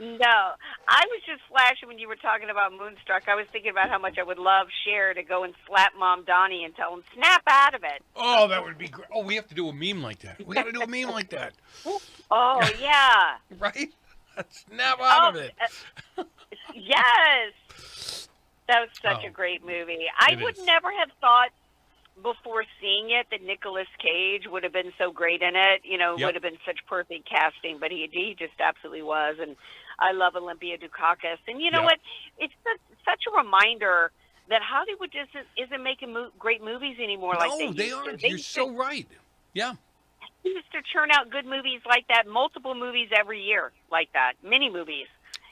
Speaker 17: No, I was just flashing when you were talking about Moonstruck. I was thinking about how much I would love Cher to go and slap Mom Donnie and tell him, snap out of it.
Speaker 6: Oh, that would be great. Oh, we have to do a meme like that. We got to do a meme like that.
Speaker 17: Oh, yeah.
Speaker 6: Right? Snap out of it.
Speaker 17: Yes. That was such a great movie. I would never have thought before seeing it that Nicolas Cage would have been so great in it. You know, would have been such perfect casting, but he just absolutely was. And I love Olympia Dukakis. And you know what? It's such a reminder that Hollywood just isn't making great movies anymore like they used to.
Speaker 6: Aren't. You're so right. Yeah.
Speaker 17: They used to churn out good movies like that, multiple movies every year like that, mini movies.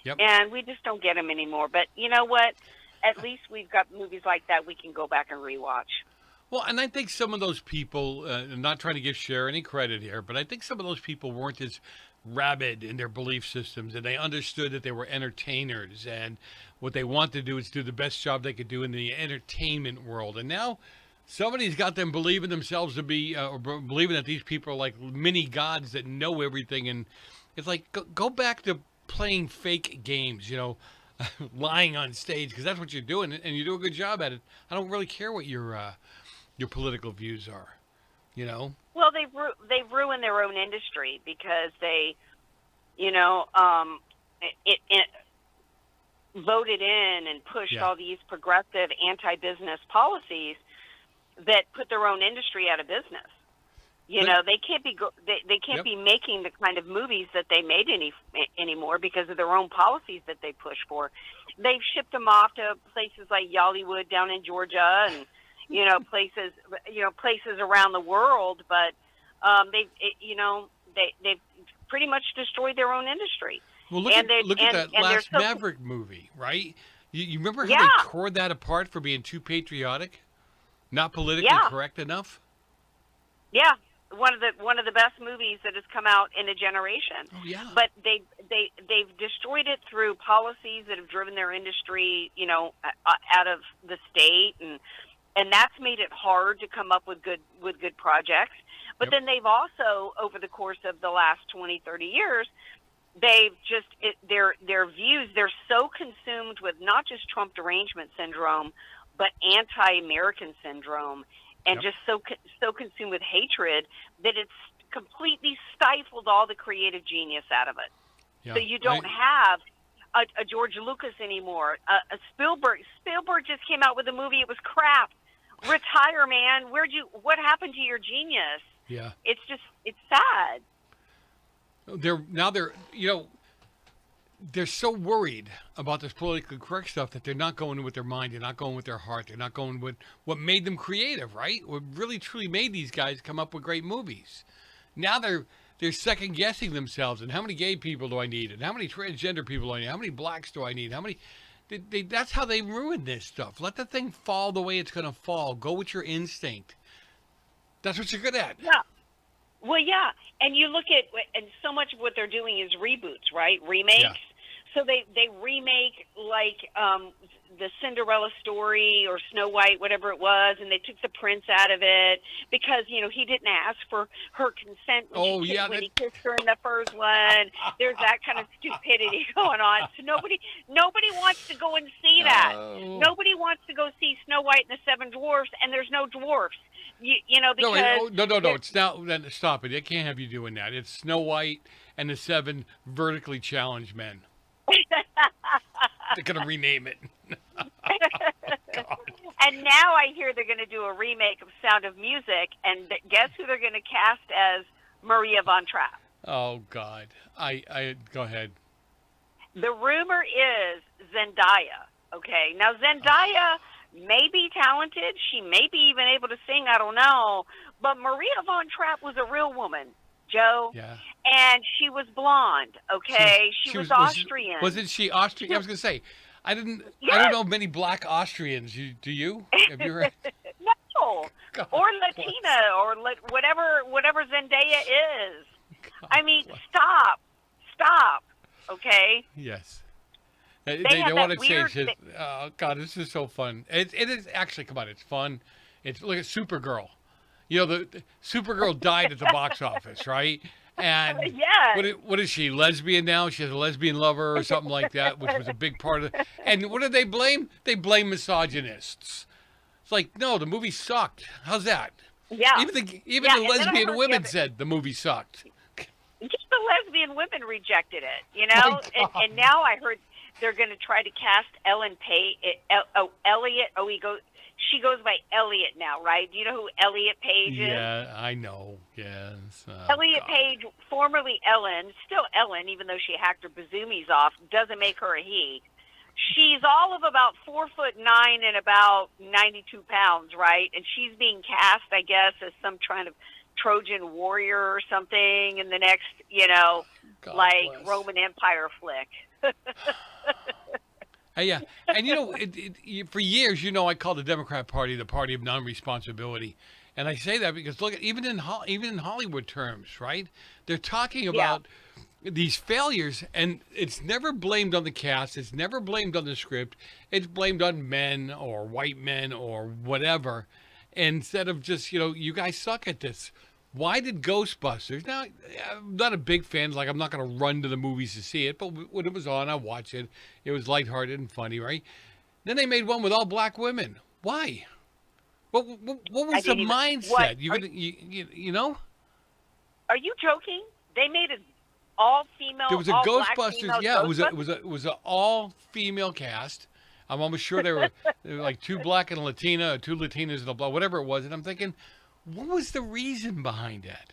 Speaker 6: Yep.
Speaker 17: And we just don't get them anymore. But you know what? At least we've got movies like that we can go back and rewatch.
Speaker 6: Well, and I think some of those people, I'm not trying to give Cher any credit here, but I think some of those people weren't as rabid in their belief systems, and they understood that they were entertainers, and what they want to do is do the best job they could do in the entertainment world. And now somebody's got them believing themselves to be, or believing that these people are like mini gods that know everything. And it's like, go back to playing fake games, you know, lying on stage, because that's what you're doing, and you do a good job at it. I don't really care what your political views are, you know.
Speaker 17: Well, they've ruined their own industry because they, you know, it voted in and pushed all these progressive anti-business policies that put their own industry out of business. You know, they can't be they can't be making the kind of movies that they made anymore because of their own policies that they push for. They've shipped them off to places like Yollywood down in Georgia and places around the world, but they've pretty much destroyed their own industry.
Speaker 6: Well, look at that last Maverick movie, right? You remember how they tore that apart for being too patriotic, not politically correct enough?
Speaker 17: Yeah. One of the best movies that has come out in a generation.
Speaker 6: Oh yeah.
Speaker 17: But they've destroyed it through policies that have driven their industry, you know, out of the state, and that's made it hard to come up with good projects. But then they've also, over the course of the last 20, 30 years, they've just their views. They're so consumed with not just Trump derangement syndrome, but anti-American syndrome. And just so consumed with hatred that it's completely stifled all the creative genius out of it. Yeah, so you don't have a George Lucas anymore. A Spielberg just came out with a movie. It was crap. Retire, man. What happened to your genius?
Speaker 6: Yeah.
Speaker 17: It's sad.
Speaker 6: They're so worried about this politically correct stuff that they're not going with their mind. They're not going with their heart. They're not going with what made them creative, right? What really truly made these guys come up with great movies. Now they're second guessing themselves. And how many gay people do I need? And how many transgender people do I need? How many blacks do I need? How many? That's how they ruin this stuff. Let the thing fall the way it's going to fall. Go with your instinct. That's what you're good at.
Speaker 17: Yeah. Well, yeah. And you look at, and so much of what they're doing is reboots, right? Remakes. Yeah. So they remake like the Cinderella story or Snow White, whatever it was, and they took the prince out of it because, you know, he didn't ask for her consent when he kissed her in the first one. There's that kind of stupidity going on. So nobody wants to go and see that. Nobody wants to go see Snow White and the Seven Dwarfs, and there's no dwarfs. You know, because...
Speaker 6: No. It's now... Stop it. I can't have you doing that. It's Snow White and the Seven Vertically Challenged Men. They're going to rename it.
Speaker 17: And now I hear they're going to do a remake of Sound of Music, and guess who they're going to cast as Maria von Trapp?
Speaker 6: Oh, God. I go ahead.
Speaker 17: The rumor is Zendaya, okay? Now, Zendaya may be talented. She may be even able to sing. I don't know. But Maria von Trapp was a real woman, Joe.
Speaker 6: Yeah.
Speaker 17: And she was blonde, okay? She was Austrian.
Speaker 6: Wasn't she Austrian? I was going to say, I don't know many black Austrians. Do you? Have you heard?
Speaker 17: No. God, or Latina or whatever Zendaya is. God, I mean, stop, okay?
Speaker 6: Yes. They want to change it. Oh, God, this is so fun. It is actually, come on, it's fun. Look at Supergirl. You know, the Supergirl died at the box office, right? And
Speaker 17: Yes.
Speaker 6: what is she, lesbian now? She has a lesbian lover or something like that, which was a big part of it. And what do they blame? They blame misogynists. It's like, no, the movie sucked. How's that?
Speaker 17: Yeah.
Speaker 6: Even the
Speaker 17: and then I
Speaker 6: lesbian
Speaker 17: heard
Speaker 6: women
Speaker 17: the other-
Speaker 6: said the movie sucked.
Speaker 17: Just the lesbian women rejected it, you know? And now I heard they're going to try to cast Ellen Page. Elliot. She goes by Elliot now, right? Do you know who Elliot Page is?
Speaker 6: Yeah, I know. Yes.
Speaker 17: Elliot Page, formerly Ellen, still Ellen, even though she hacked her bazoomies off, doesn't make her a he. She's all of about 4'9" and about 92 pounds, right? And she's being cast, I guess, as some kind of Trojan warrior or something in the next,
Speaker 6: God
Speaker 17: like
Speaker 6: bless.
Speaker 17: Roman Empire flick.
Speaker 6: Yeah, and for years, I called the Democrat Party the party of non-responsibility, and I say that because look, even in Hollywood terms, right? They're talking about these failures, and it's never blamed on the cast, it's never blamed on the script, it's blamed on men or white men or whatever, instead of just you guys suck at this. Why did Ghostbusters? Now, I'm not a big fan. Like, I'm not going to run to the movies to see it, but when it was on, I watched it. It was lighthearted and funny, right? Then they made one with all black women. Why? What was the mindset? You know?
Speaker 17: Are you joking? They made an all-female.
Speaker 6: There was a
Speaker 17: all
Speaker 6: Ghostbusters.
Speaker 17: black female
Speaker 6: Yeah,
Speaker 17: Ghostbusters?
Speaker 6: it was an all-female cast. I'm almost sure they were like two black and a Latina, or two Latinas and a black, whatever it was. And I'm thinking, what was the reason behind that?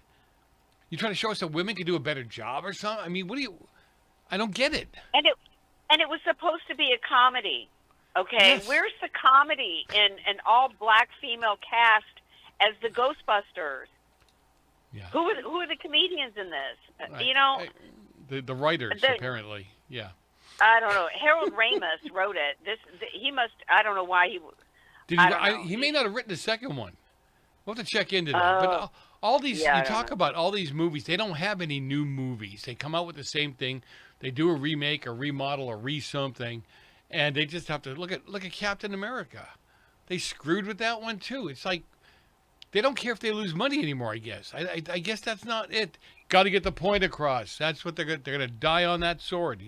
Speaker 6: You trying to show us that women can do a better job or something? I mean, I don't get it.
Speaker 17: And it was supposed to be a comedy. Okay,
Speaker 6: Yes.
Speaker 17: Where's the comedy in an all black female cast as the Ghostbusters?
Speaker 6: Yeah.
Speaker 17: Who are the comedians in this?
Speaker 6: Right. The writers apparently. Yeah.
Speaker 17: I don't know. Harold Ramis wrote it. He must. I don't know why he.
Speaker 6: Did he may not have written the second one. We'll have to check into that. But all these,
Speaker 17: Yeah, I
Speaker 6: you
Speaker 17: don't
Speaker 6: talk
Speaker 17: know.
Speaker 6: about all these movies, they don't have any new movies. They come out with the same thing. They do a remake, a remodel, or something, and they just have to look at Captain America. They screwed with that one too. It's like they don't care if they lose money anymore. I guess. I guess that's not it. Got to get the point across. That's what they're gonna die on that sword.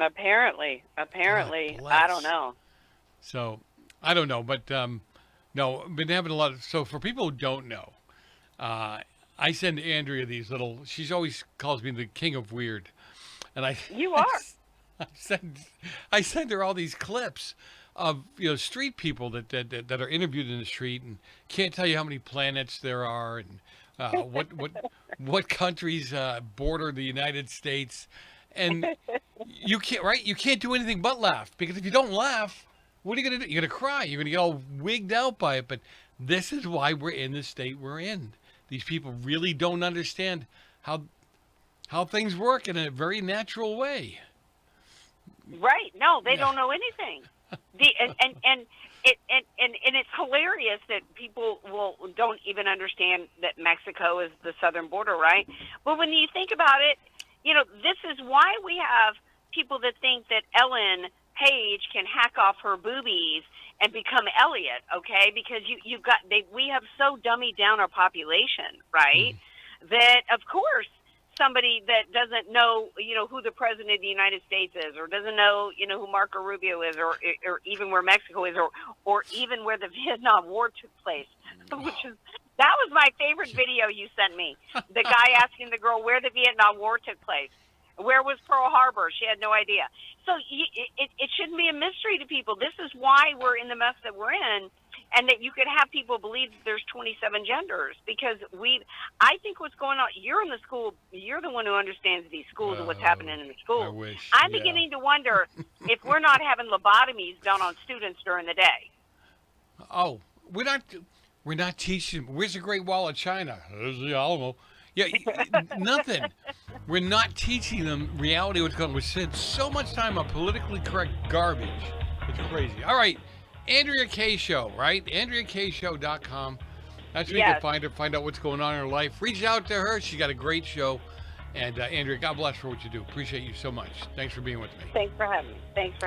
Speaker 17: Apparently, I don't know.
Speaker 6: So I don't know, but no, I've been having a lot of. So for people who don't know, I send Andrea these little. She always calls me the king of weird, and
Speaker 17: You are.
Speaker 6: I send her all these clips of street people that are interviewed in the street and can't tell you how many planets there are and what countries border the United States, and you can't do anything but laugh, because if you don't laugh, what are you going to do? You're going to cry. You're going to get all wigged out by it. But this is why we're in the state we're in. These people really don't understand how things work in a very natural way.
Speaker 17: Right? No, they don't know anything. And it's hilarious that people don't even understand that Mexico is the southern border, right? But when you think about it, this is why we have people that think that Ellen Page can hack off her boobies and become Elliot, okay? Because we have so dummied down our population, right? That of course somebody that doesn't know, who the president of the United States is, or doesn't know, who Marco Rubio is, or even where Mexico is, or even where the Vietnam War took place, that was my favorite video you sent me. The guy asking the girl where the Vietnam War took place. Where was Pearl Harbor? She had no idea. So it shouldn't be a mystery to people. This is why we're in the mess that we're in, and that you could have people believe that there's 27 genders, because I think what's going on, you're in the school, you're the one who understands these schools and what's happening in the schools.
Speaker 6: I wish.
Speaker 17: I'm beginning to wonder if we're not having lobotomies done on students during the day.
Speaker 6: Oh, we're not teaching. Where's the Great Wall of China? There's the Alamo. Yeah, nothing. We're not teaching them reality. What's going on? We spend so much time on politically correct garbage. It's crazy. All right, Andrea Kaye Show, right? AndreaKayeShow.com. That's where you can find her, find out what's going on in her life. Reach out to her. She's got a great show. And Andrea, God bless for what you do. Appreciate you so much. Thanks for being with me.
Speaker 17: Thanks for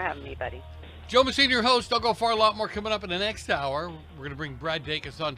Speaker 17: having me, buddy.
Speaker 6: Joe Messina, your host. Don't go far. A lot more coming up in the next hour. We're going to bring Brad Dacus on.